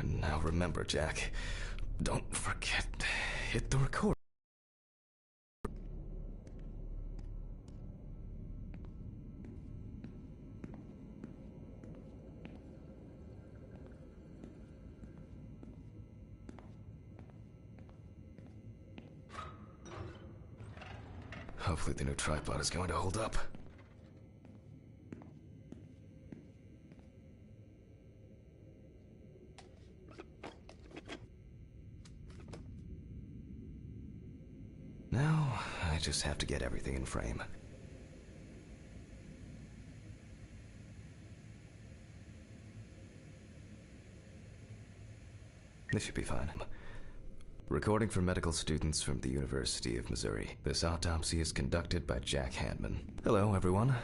Now remember, Jack, don't forget, hit the record. Hopefully the new tripod is going to hold up. Now, I just have to get everything in frame. This should be fine. Recording for medical students from the University of Missouri. This autopsy is conducted by Jack Handman. Hello, everyone.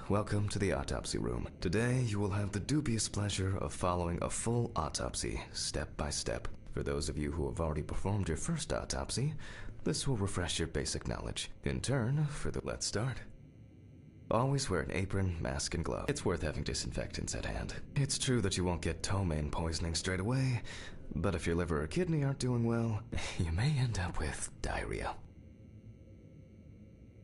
Welcome to the autopsy room. Today, you will have the dubious pleasure of following a full autopsy, step by step. For those of you who have already performed your first autopsy, this will refresh your basic knowledge. In turn, let's start. Always wear an apron, mask, and gloves. It's worth having disinfectants at hand. It's true that you won't get ptomaine poisoning straight away, but if your liver or kidney aren't doing well, you may end up with diarrhea.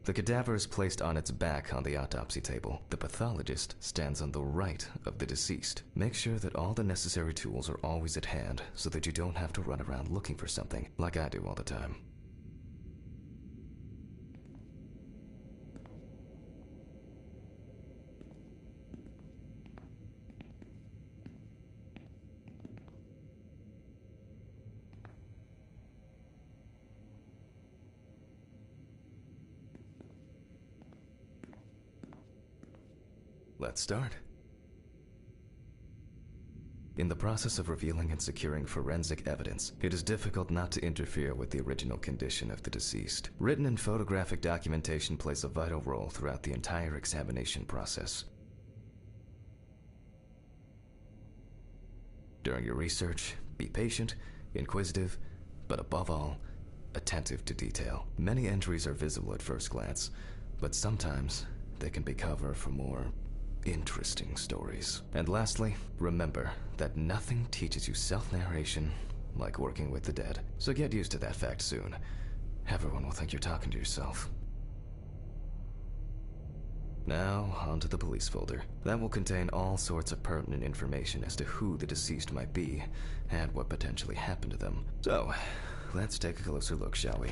The cadaver is placed on its back on the autopsy table. The pathologist stands on the right of the deceased. Make sure that all the necessary tools are always at hand so that you don't have to run around looking for something, like I do all the time. Let's start. In the process of revealing and securing forensic evidence, it is difficult not to interfere with the original condition of the deceased. Written and photographic documentation plays a vital role throughout the entire examination process. During your research, be patient, inquisitive, but above all, attentive to detail. Many entries are visible at first glance, but sometimes they can be cover for more interesting stories. And lastly, remember that nothing teaches you self-narration like working with the dead. So get used to that fact soon. Everyone will think you're talking to yourself. Now, onto the police folder. That will contain all sorts of pertinent information as to who the deceased might be and what potentially happened to them. So, let's take a closer look, shall we?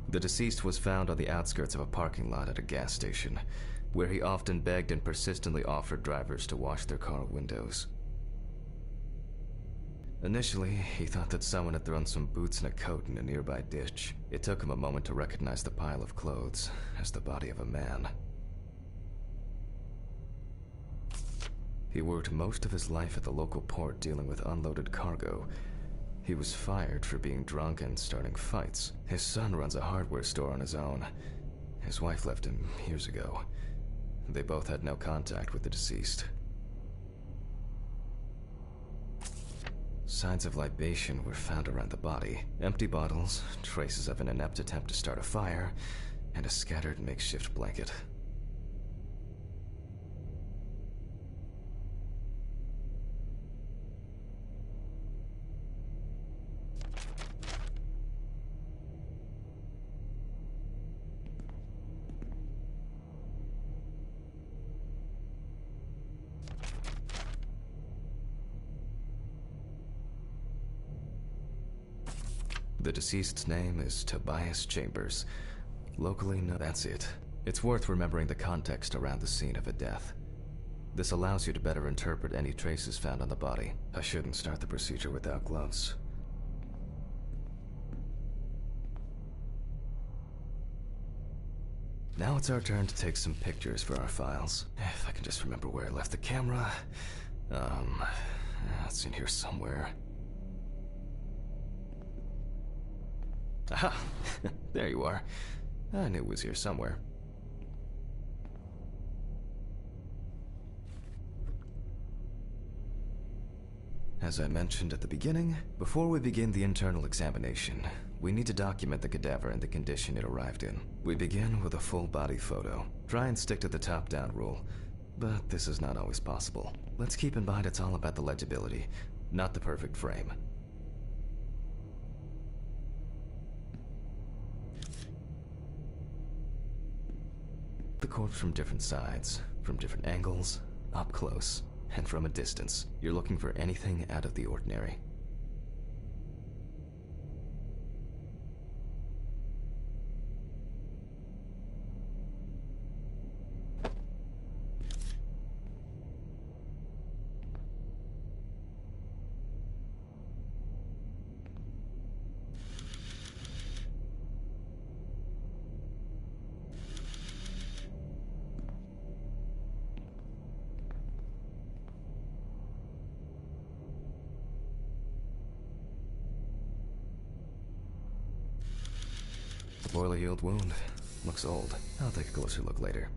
The deceased was found on the outskirts of a parking lot at a gas station, where he often begged and persistently offered drivers to wash their car windows. Initially, he thought that someone had thrown some boots and a coat in a nearby ditch. It took him a moment to recognize the pile of clothes as the body of a man. He worked most of his life at the local port dealing with unloaded cargo. He was fired for being drunk and starting fights. His son runs a hardware store on his own. His wife left him years ago. They both had no contact with the deceased. Signs of libation were found around the body. Empty bottles, traces of an inept attempt to start a fire, and a scattered makeshift blanket. The deceased's name is Tobias Chambers. Locally known. That's it. It's worth remembering the context around the scene of a death. This allows you to better interpret any traces found on the body. I shouldn't start the procedure without gloves. Now it's our turn to take some pictures for our files. If I can just remember where I left the camera. It's in here somewhere. Aha! There you are. I knew it was here somewhere. As I mentioned at the beginning, before we begin the internal examination, we need to document the cadaver and the condition it arrived in. We begin with a full body photo. Try and stick to the top-down rule. but this is not always possible. Let's keep in mind it's all about the legibility, not the perfect frame. The corpse from different sides, from different angles, up close, and from a distance. You're looking for anything out of the ordinary. Poorly healed wound. Looks old. I'll take a closer look later.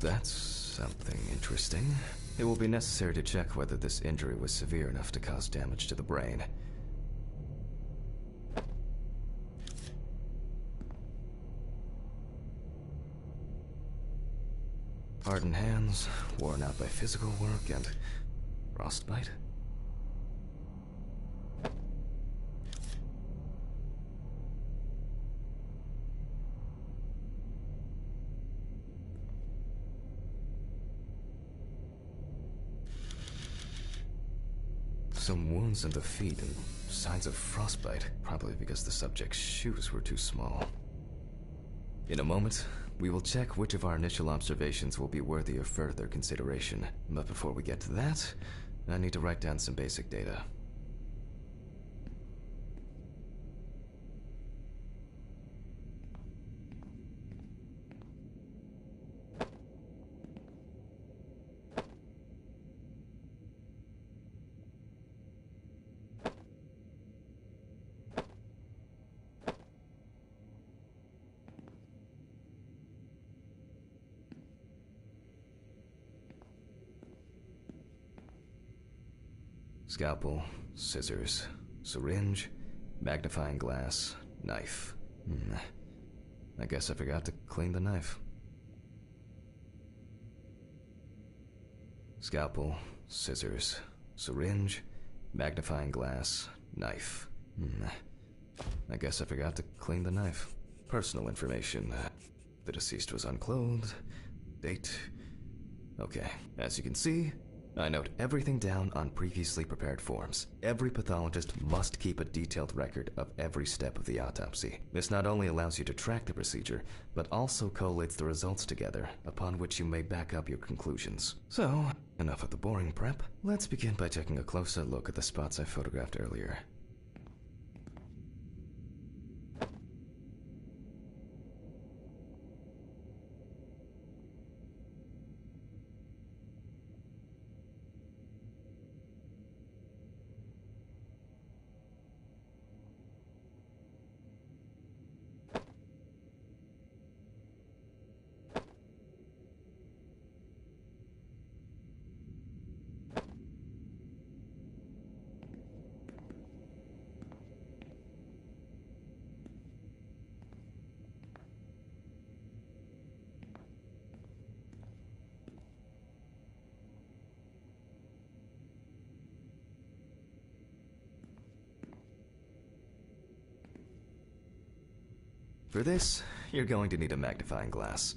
That's something interesting. It will be necessary to check whether this injury was severe enough to cause damage to the brain. Hardened hands, worn out by physical work, and frostbite? Some wounds in the feet and signs of frostbite, probably because the subject's shoes were too small. In a moment, we will check which of our initial observations will be worthy of further consideration. But before we get to that, I need to write down some basic data. Scalpel, scissors, syringe, magnifying glass, knife. I guess I forgot to clean the knife. Scalpel, scissors, syringe, magnifying glass, knife. I guess I forgot to clean the knife. Personal information. The deceased was unclothed. Date. Okay, as you can see, I note everything down on previously prepared forms. Every pathologist must keep a detailed record of every step of the autopsy. This not only allows you to track the procedure, but also collates the results together, upon which you may back up your conclusions. So, enough of the boring prep. Let's begin by taking a closer look at the spots I photographed earlier. For this, you're going to need a magnifying glass.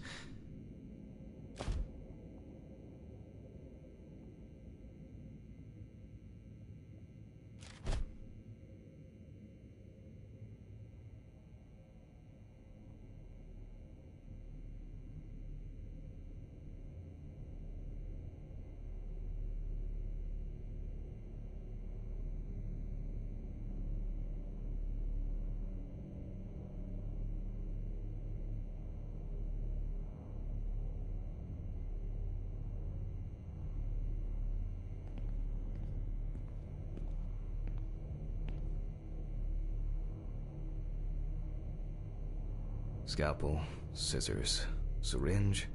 Scalpel, scissors, syringe,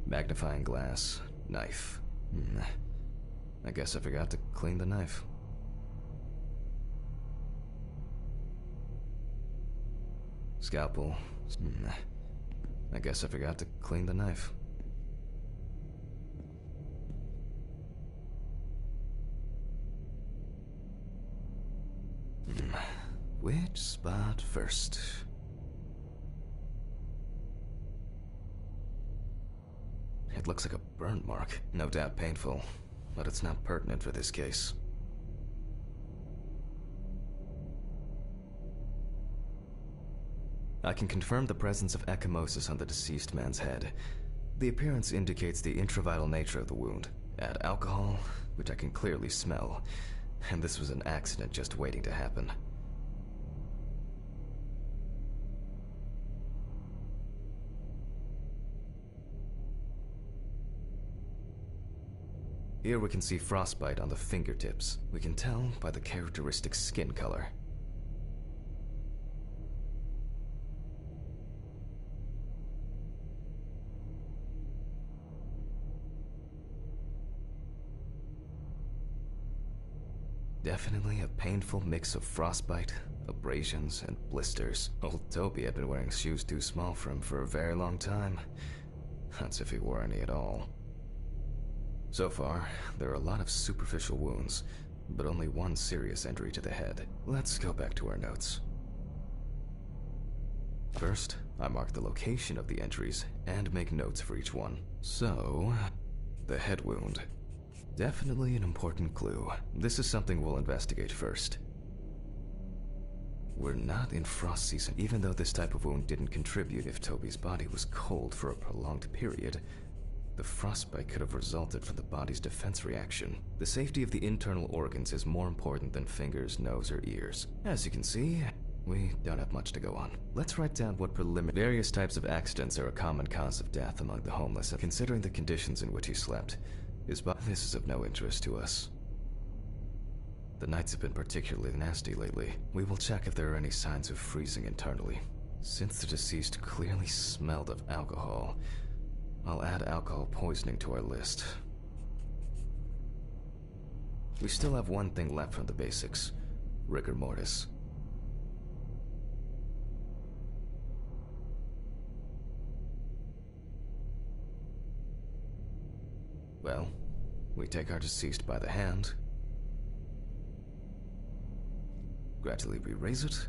magnifying glass, knife. I guess I forgot to clean the knife. Scalpel. I guess I forgot to clean the knife. Which spot first? It looks like a burn mark. No doubt painful, but it's not pertinent for this case. I can confirm the presence of ecchymosis on the deceased man's head. The appearance indicates the intravital nature of the wound. Add alcohol, which I can clearly smell, and this was an accident just waiting to happen. Here we can see frostbite on the fingertips. We can tell by the characteristic skin color. Definitely a painful mix of frostbite, abrasions, and blisters. Old Toby had been wearing shoes too small for him for a very long time. That's if he wore any at all. So far, there are a lot of superficial wounds, but only one serious injury to the head. Let's go back to our notes. First, I mark the location of the injuries and make notes for each one. So, the head wound. Definitely an important clue. This is something we'll investigate first. We're not in frost season, even though this type of wound didn't contribute. If Toby's body was cold for a prolonged period, the frostbite could have resulted from the body's defense reaction. The safety of the internal organs is more important than fingers, nose, or ears. As you can see, we don't have much to go on. Let's write down what various types of accidents are a common cause of death among the homeless, considering the conditions in which he slept. This is of no interest to us. The nights have been particularly nasty lately. We will check if there are any signs of freezing internally. Since the deceased clearly smelled of alcohol, I'll add alcohol poisoning to our list. We still have one thing left from the basics: rigor mortis. Well, we take our deceased by the hand, gradually we raise it,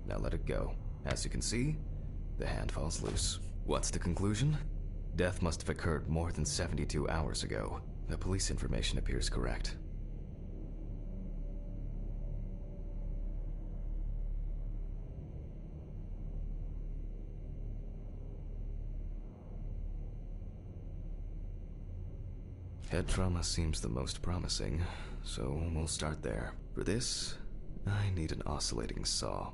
now let it go. As you can see, the hand falls loose. What's the conclusion? Death must have occurred more than 72 hours ago. The police information appears correct. Head trauma seems the most promising, so we'll start there. For this, I need an oscillating saw.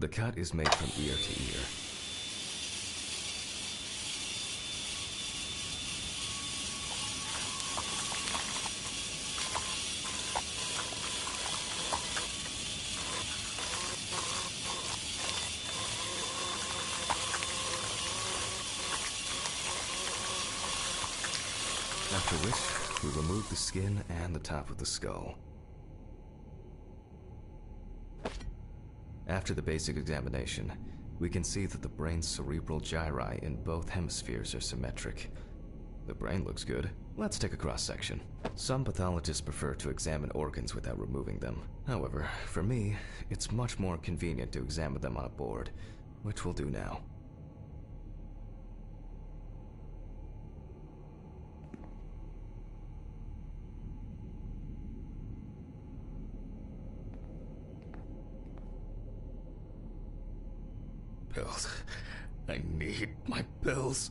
The cut is made from ear to ear. After which, we remove the skin and the top of the skull. After the basic examination, we can see that the brain's cerebral gyri in both hemispheres are symmetric. The brain looks good. Let's take a cross-section. Some pathologists prefer to examine organs without removing them. However, for me, it's much more convenient to examine them on a board, which we'll do now. Pills. I need my pills.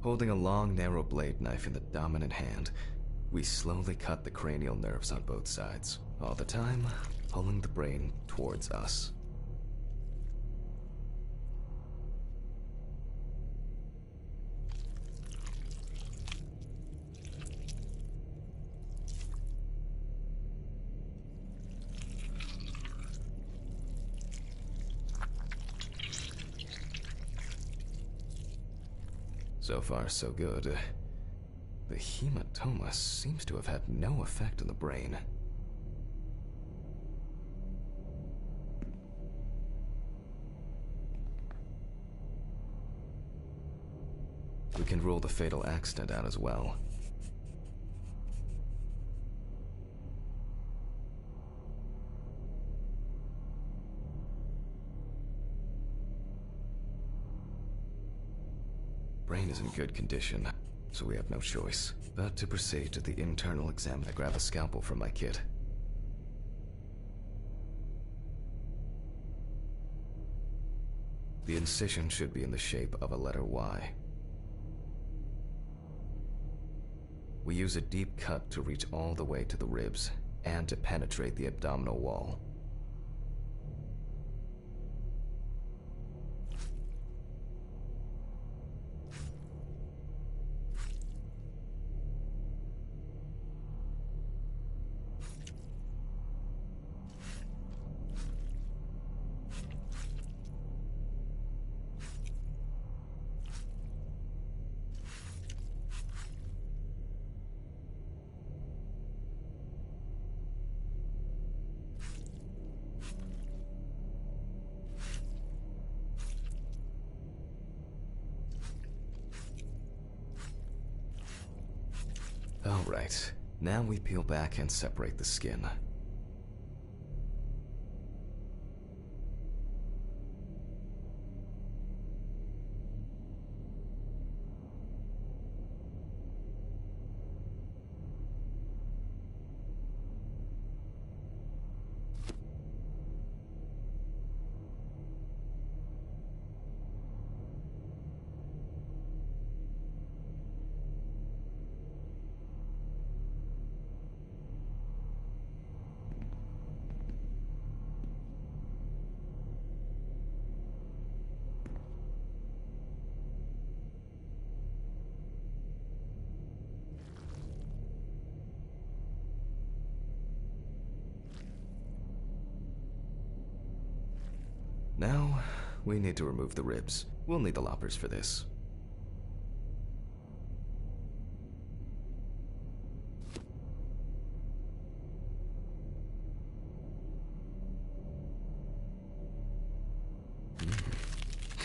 Holding a long, narrow blade knife in the dominant hand, we slowly cut the cranial nerves on both sides, all the time pulling the brain towards us. So far, so good. The hematoma seems to have had no effect on the brain. We can rule the fatal accident out as well. Brain is in good condition, so we have no choice but to proceed to the internal exam and grab a scalpel from my kit. The incision should be in the shape of a letter Y. We use a deep cut to reach all the way to the ribs and to penetrate the abdominal wall. Alright, now we peel back and separate the skin. We need to remove the ribs. We'll need the loppers for this.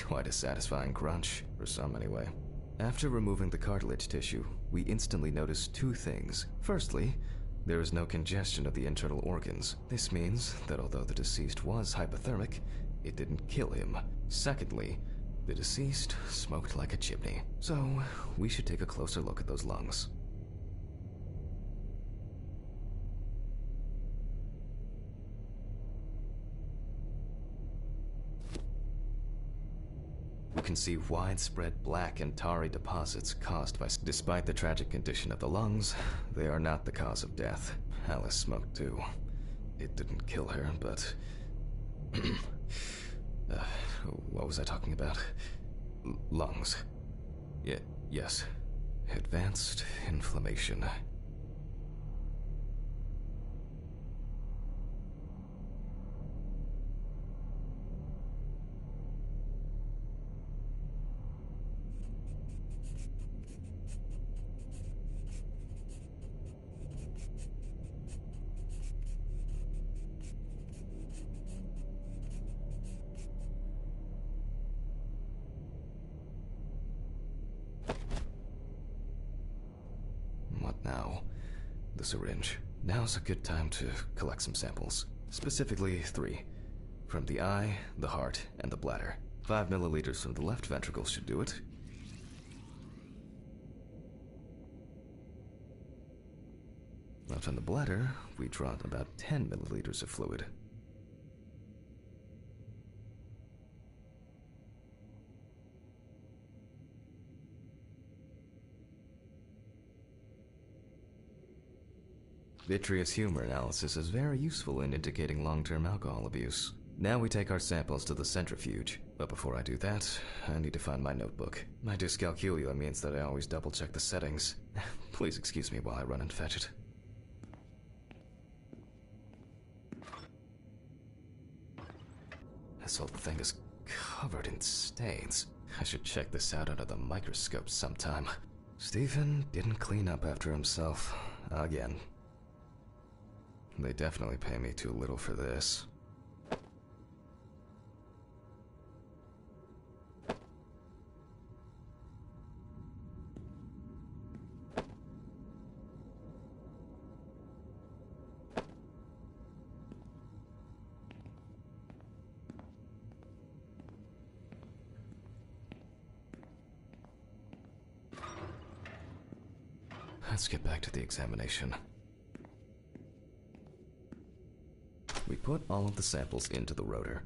Quite a satisfying crunch, for some anyway. After removing the cartilage tissue, we instantly noticed two things. Firstly, there is no congestion of the internal organs. This means that although the deceased was hypothermic, it didn't kill him. Secondly, the deceased smoked like a chimney. So, we should take a closer look at those lungs. We can see widespread black and tarry deposits caused by... Despite the tragic condition of the lungs, they are not the cause of death. Alice smoked too. It didn't kill her, but... what was I talking about? Lungs. Yes. Advanced inflammation. What now? The syringe. Now's a good time to collect some samples. Specifically 3. From the eye, the heart, and the bladder. 5 milliliters from the left ventricle should do it. Now from the bladder, we draw about 10 milliliters of fluid. Vitreous humor analysis is very useful in indicating long-term alcohol abuse. Now we take our samples to the centrifuge, but before I do that, I need to find my notebook. My dyscalculia means that I always double-check the settings. Please excuse me while I run and fetch it. This whole thing is covered in stains. I should check this out under the microscope sometime. Stephen didn't clean up after himself again. They definitely pay me too little for this. Let's get back to the examination. We put all of the samples into the rotor.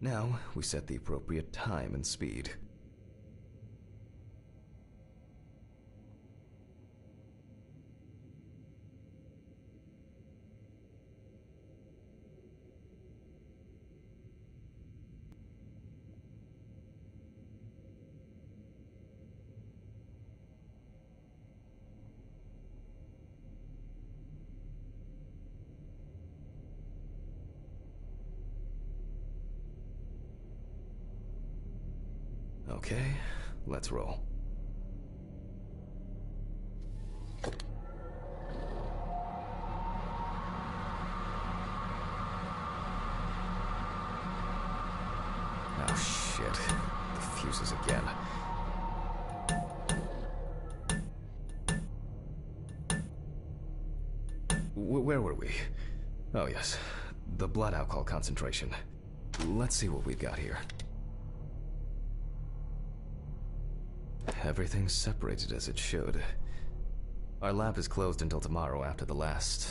Now, we set the appropriate time and speed. Okay, let's roll. Oh shit, the fuses again. Where were we? Oh yes, the blood alcohol concentration. Let's see what we've got here. Everything's separated as it should. Our lab is closed until tomorrow after the last,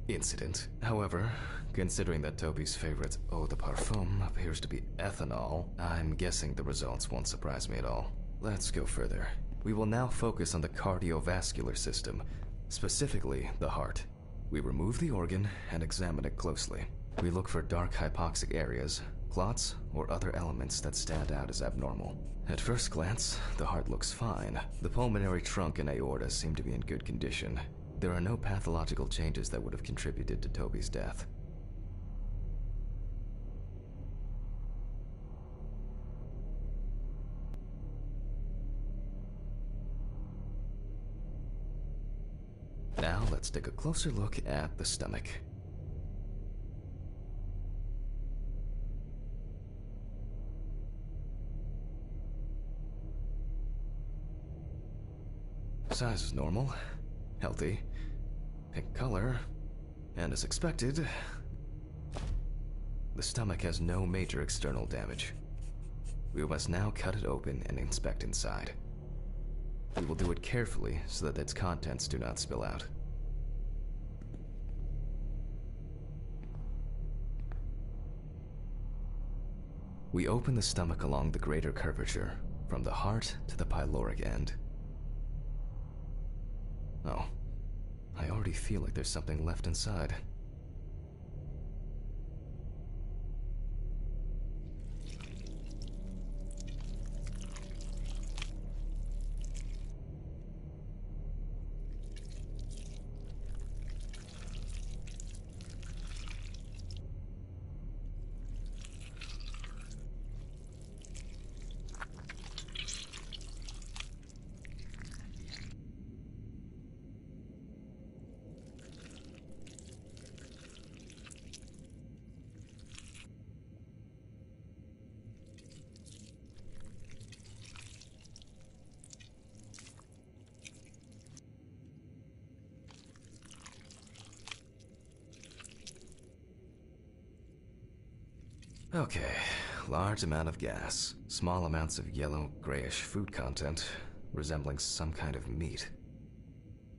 incident. However, considering that Toby's favorite eau de parfum appears to be ethanol, I'm guessing the results won't surprise me at all. Let's go further. We will now focus on the cardiovascular system, specifically the heart. We remove the organ and examine it closely. We look for dark hypoxic areas, clots, or other elements that stand out as abnormal. At first glance, the heart looks fine. The pulmonary trunk and aorta seem to be in good condition. There are no pathological changes that would have contributed to Toby's death. Now let's take a closer look at the stomach. Size is normal, healthy, pink color, and as expected, the stomach has no major external damage. We must now cut it open and inspect inside. We will do it carefully so that its contents do not spill out. We open the stomach along the greater curvature, from the heart to the pyloric end. Oh, I already feel like there's something left inside. Okay, large amount of gas, small amounts of yellow, grayish food content, resembling some kind of meat.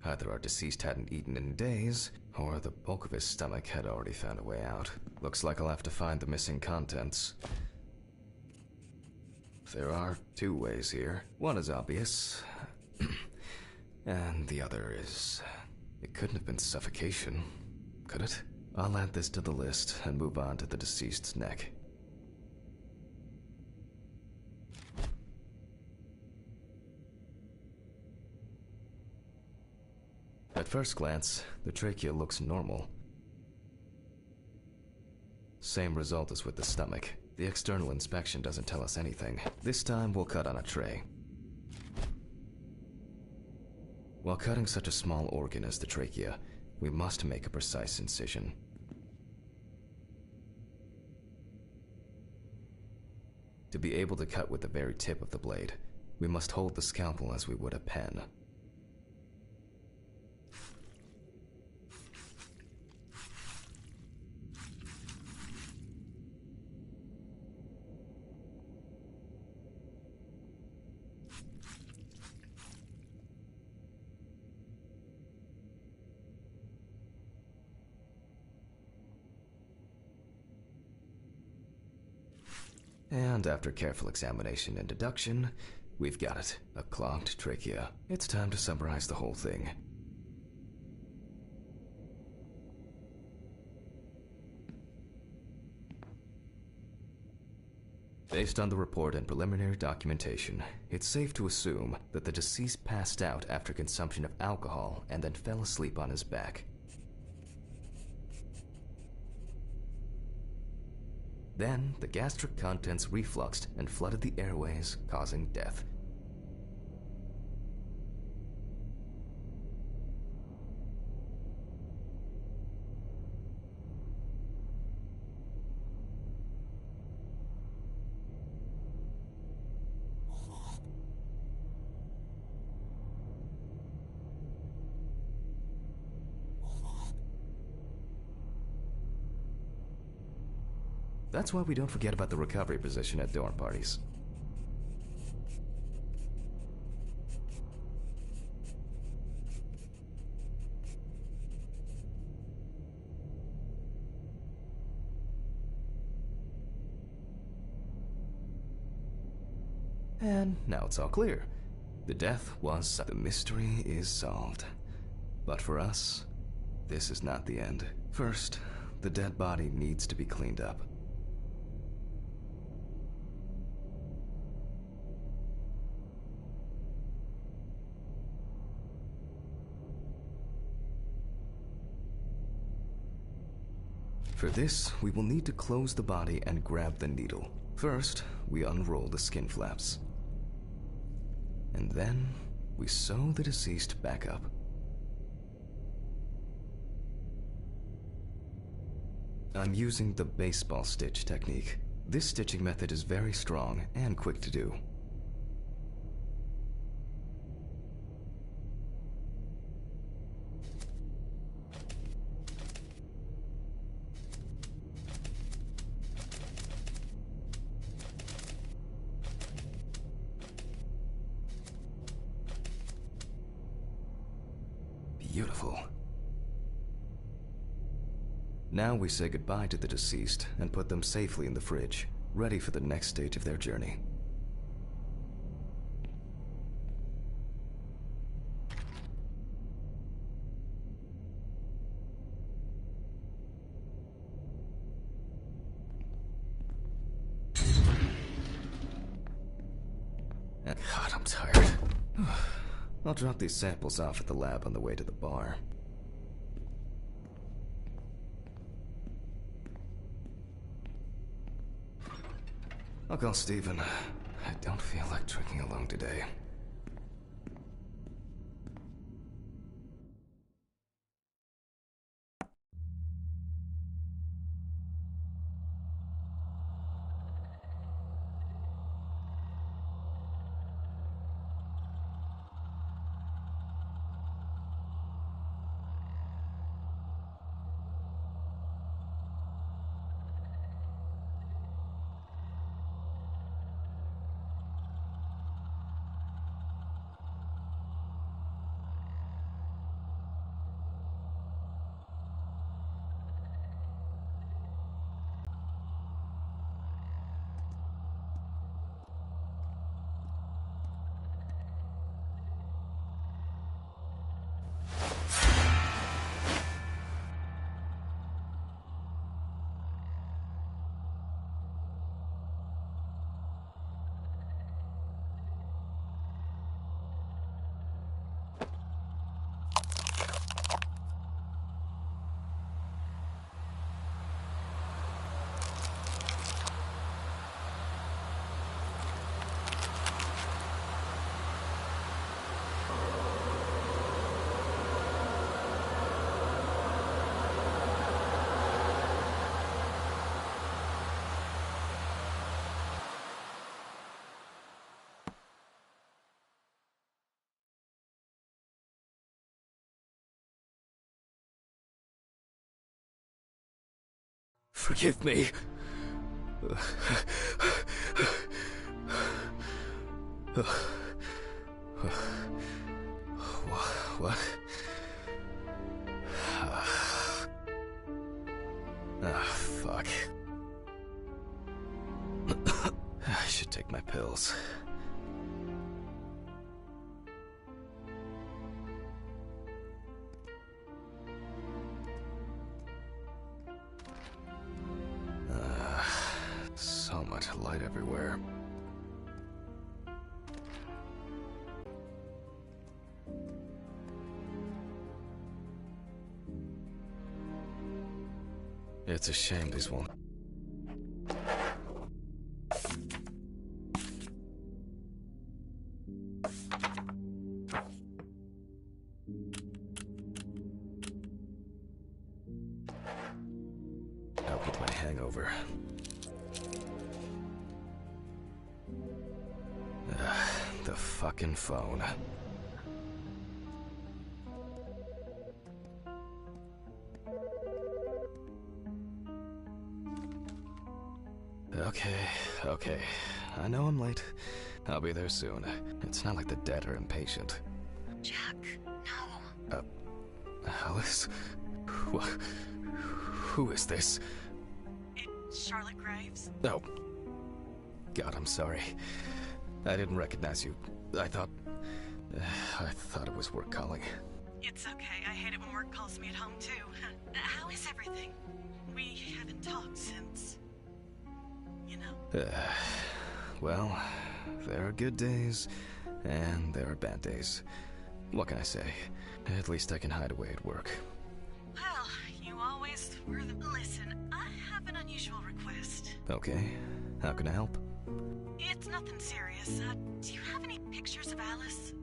Either our deceased hadn't eaten in days, or the bulk of his stomach had already found a way out. Looks like I'll have to find the missing contents. There are two ways here. One is obvious, and the other is... It couldn't have been suffocation, could it? I'll add this to the list and move on to the deceased's neck. At first glance, the trachea looks normal. Same result as with the stomach. The external inspection doesn't tell us anything. This time we'll cut on a tray. While cutting such a small organ as the trachea, we must make a precise incision. To be able to cut with the very tip of the blade, we must hold the scalpel as we would a pen. And after careful examination and deduction, we've got it, a clogged trachea. It's time to summarize the whole thing. Based on the report and preliminary documentation, it's safe to assume that the deceased passed out after consumption of alcohol and then fell asleep on his back. Then, the gastric contents refluxed and flooded the airways, causing death. That's why we don't forget about the recovery position at dorm parties. And now it's all clear. The death was... The mystery is solved. But for us, this is not the end. First, the dead body needs to be cleaned up. For this, we will need to close the body and grab the needle. First, we unroll the skin flaps. And then, we sew the deceased back up. I'm using the baseball stitch technique. This stitching method is very strong and quick to do. Beautiful. Now we say goodbye to the deceased and put them safely in the fridge, ready for the next stage of their journey. God, I'm tired. I'll drop these samples off at the lab on the way to the bar. I'll call Steven. I don't feel like drinking alone today. Forgive me. What? Fuck. I should take my pills. So much light everywhere. It's a shame these won't. Help with my hangover. The fucking phone. Okay. I know I'm late. I'll be there soon. It's not like the dead are impatient. Jack, no. Alice? Who is this? It's Charlotte Graves. Oh. God, I'm sorry. I didn't recognize you. I thought it was work calling. It's okay. I hate it when work calls me at home, too. How is everything? We haven't talked since... you know. Well, there are good days, and there are bad days. What can I say? At least I can hide away at work. Well, you always guys were the... Listen, I have an unusual request. Okay, how can I help? It's nothing serious. Do you have any pictures of Alice?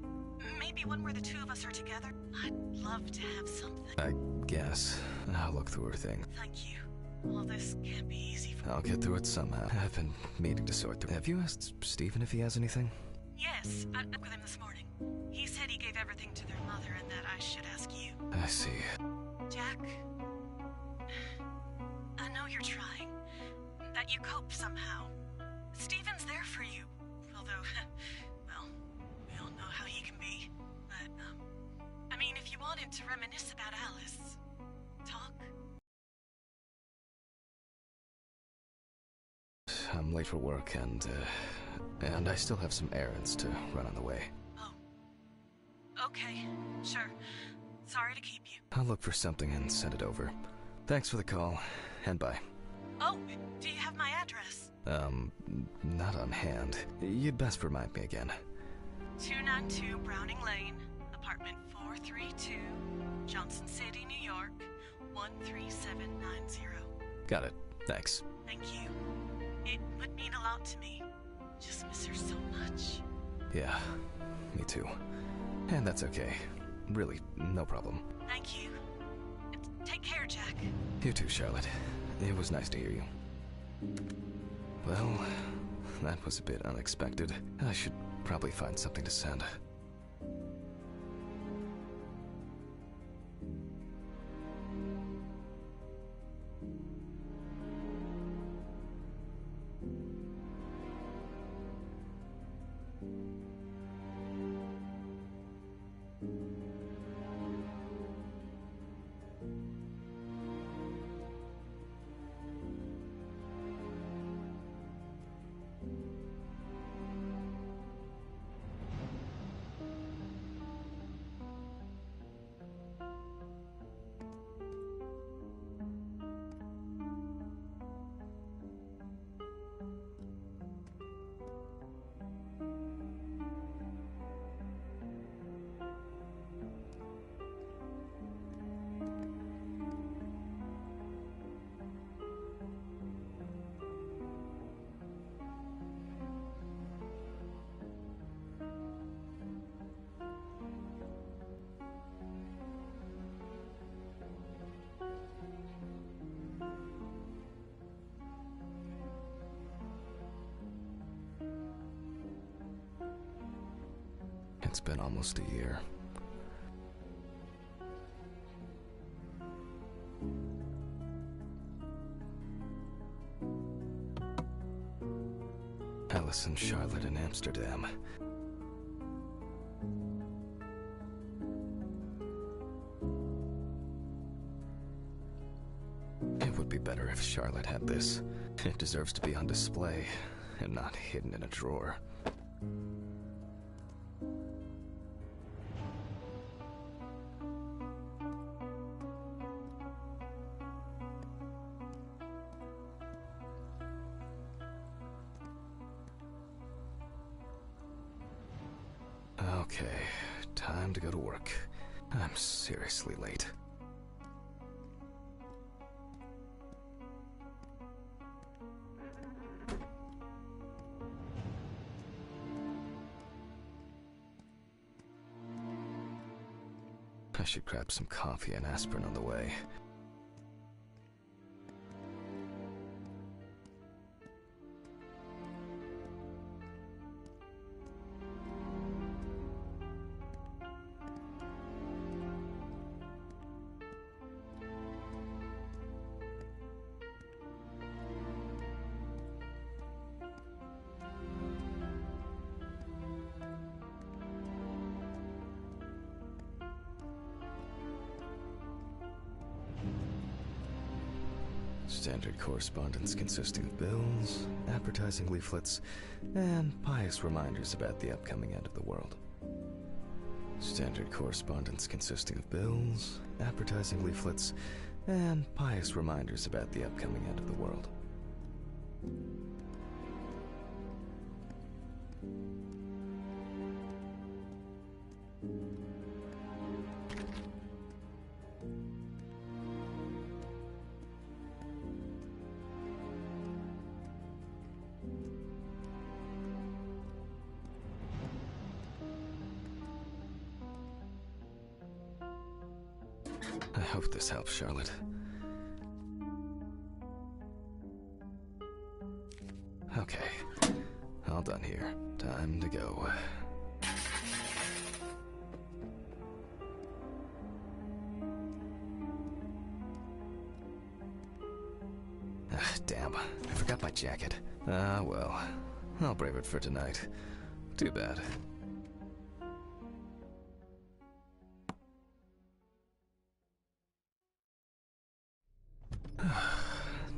Maybe one where the two of us are together? I'd love to have something. I guess. I'll look through her thing. Thank you. All this can't be easy for... I'll get through it somehow. I've been meaning to sort through. Have you asked Stephen if he has anything? Yes, I met with him this morning. He said he gave everything to their mother and that I should ask you. I see. Jack, I know you're trying. That you cope somehow. Stephen's there for you. Although, well, we all know how he can be. But, I mean, if you wanted to reminisce about Alice, talk. I'm late for work and I still have some errands to run on the way. Oh. Okay, sure. Sorry to keep you. I'll look for something and send it over. Thanks for the call, and bye. Oh, do you have my address? Not on hand. You'd best remind me again. 292 Browning Lane, apartment 432, Johnson City, New York, 13790. Got it. Thanks. Thank you. It would mean a lot to me. Just miss her so much. Yeah, me too. And that's okay. Really, no problem. Thank you. Take care, Jack. You too, Charlotte. It was nice to hear you. Well, that was a bit unexpected. I should probably find something to send. It's been almost a year. Alice and Charlotte in Amsterdam. It would be better if Charlotte had this. It deserves to be on display and not hidden in a drawer. Okay, time to go to work. I'm seriously late. I should grab some coffee and aspirin on the way. Standard correspondence consisting of bills, advertising leaflets, and pious reminders about the upcoming end of the world. Standard correspondence consisting of bills, advertising leaflets, and pious reminders about the upcoming end of the world. I hope this helps, Charlotte. Okay, all done here. Time to go. Damn, I forgot my jacket. Ah, well, I'll brave it for tonight. Too bad.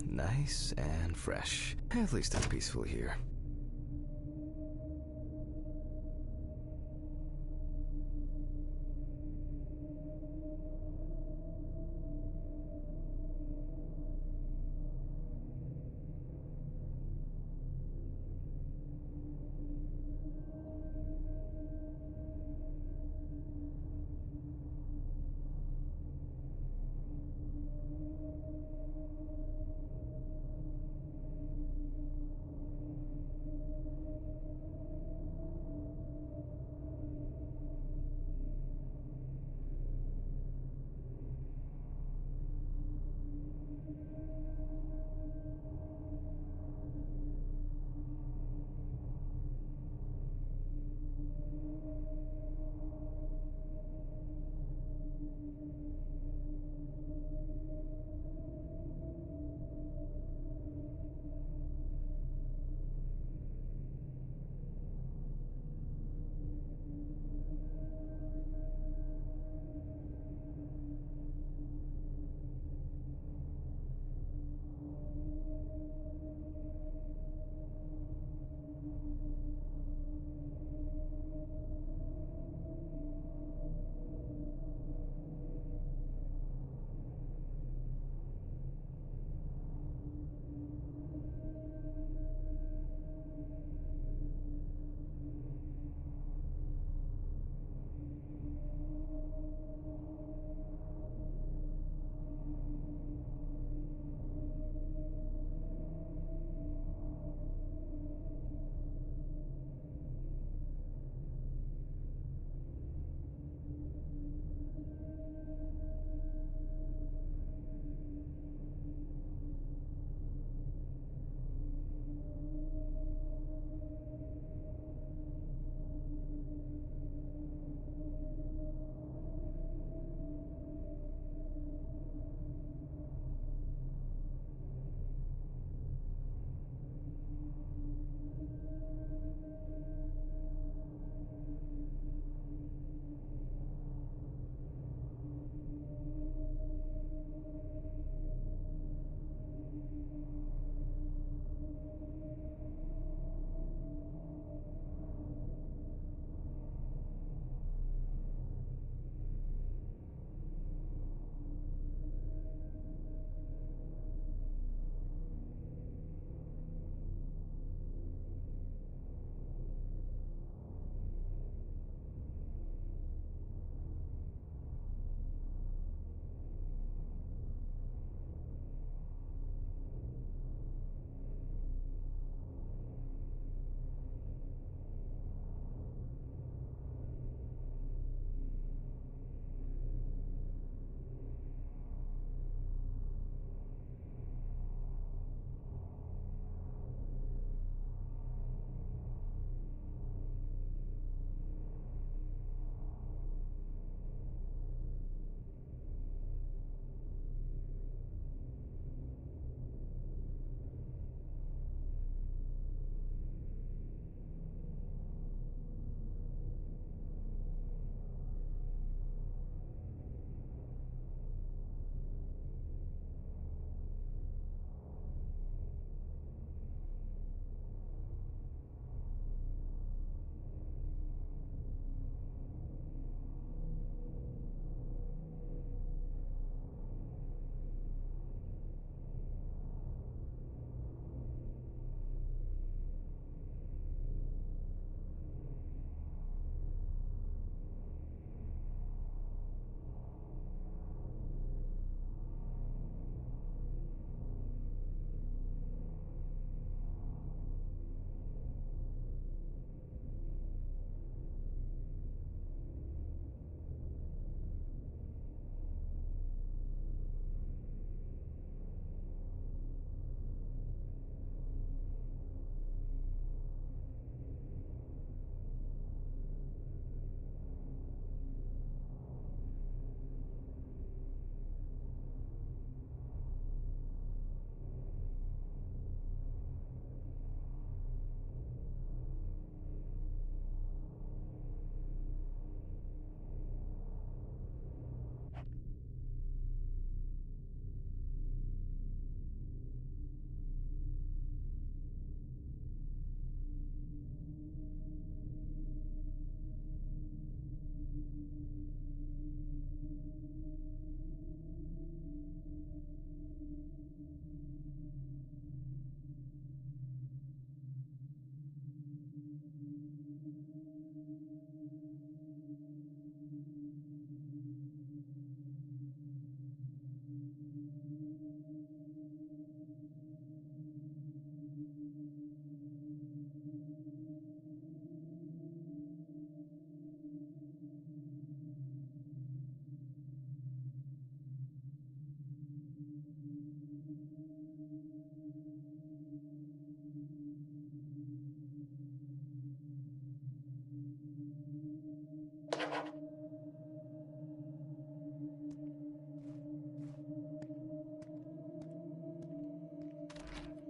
Nice and fresh. At least it's peaceful here.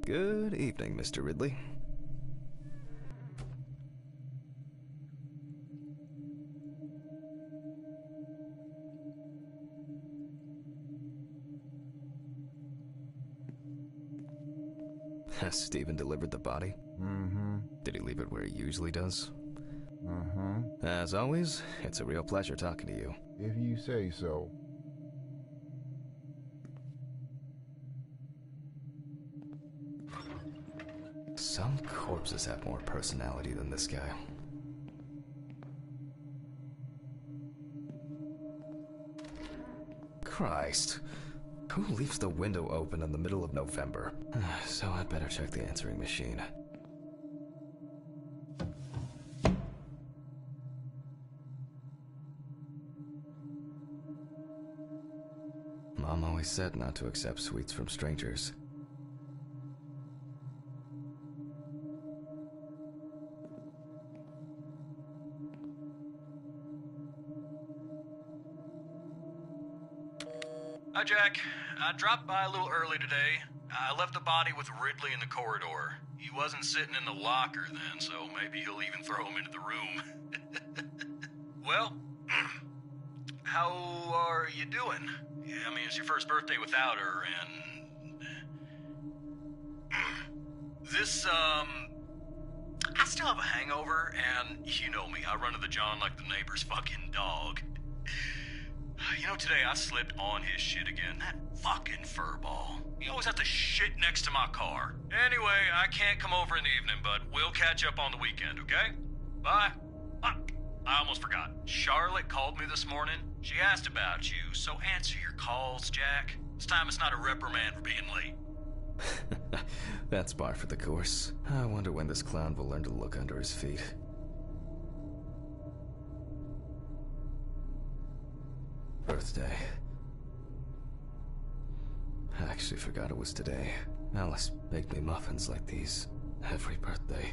Good evening, Mr. Ridley. Has Stephen delivered the body? Mm-hmm. Did he leave it where he usually does? Mm-hmm. As always, it's a real pleasure talking to you. If you say so. Some corpses have more personality than this guy. Christ. Who leaves the window open in the middle of November? So I'd better check the answering machine. Mom always said not to accept sweets from strangers. Hi, Jack. I dropped by a little early today. I left the body with Ridley in the corridor. He wasn't sitting in the locker then, so maybe he'll even throw him into the room. Well, how are you doing? Yeah, I mean, it's your first birthday without her, and... I still have a hangover, and you know me, I run to the John like the neighbor's fucking dog. You know, today I slipped on his shit again. That fucking furball. He always has to shit next to my car. Anyway, I can't come over in the evening, but we'll catch up on the weekend, okay? Bye. Fuck. I almost forgot. Charlotte called me this morning. She asked about you, so answer your calls, Jack. This time it's not a reprimand for being late. That's par for the course. I wonder when this clown will learn to look under his feet. Birthday. I actually forgot it was today. Alice baked me muffins like these every birthday.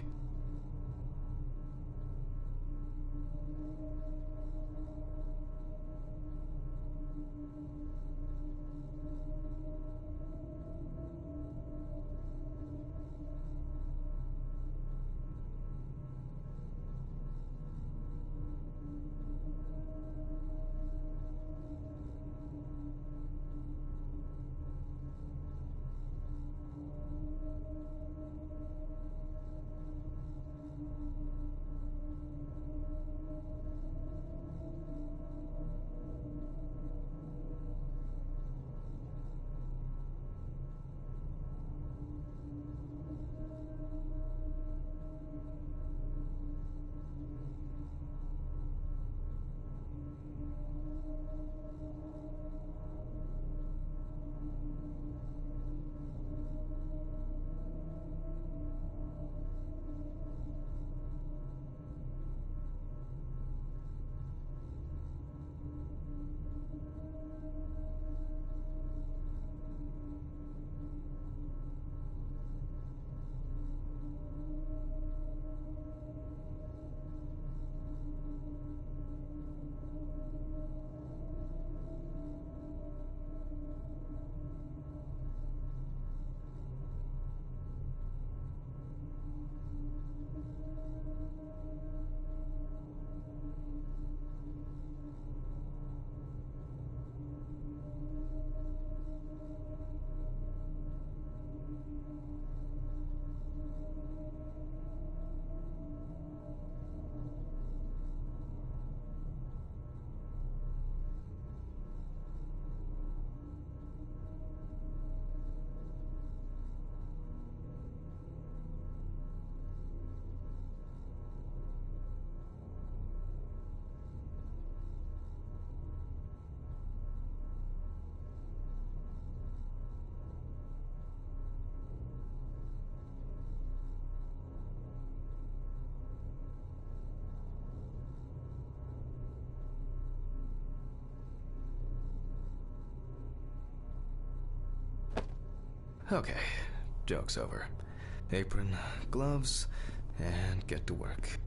Okay, joke's over. Apron, gloves, and get to work.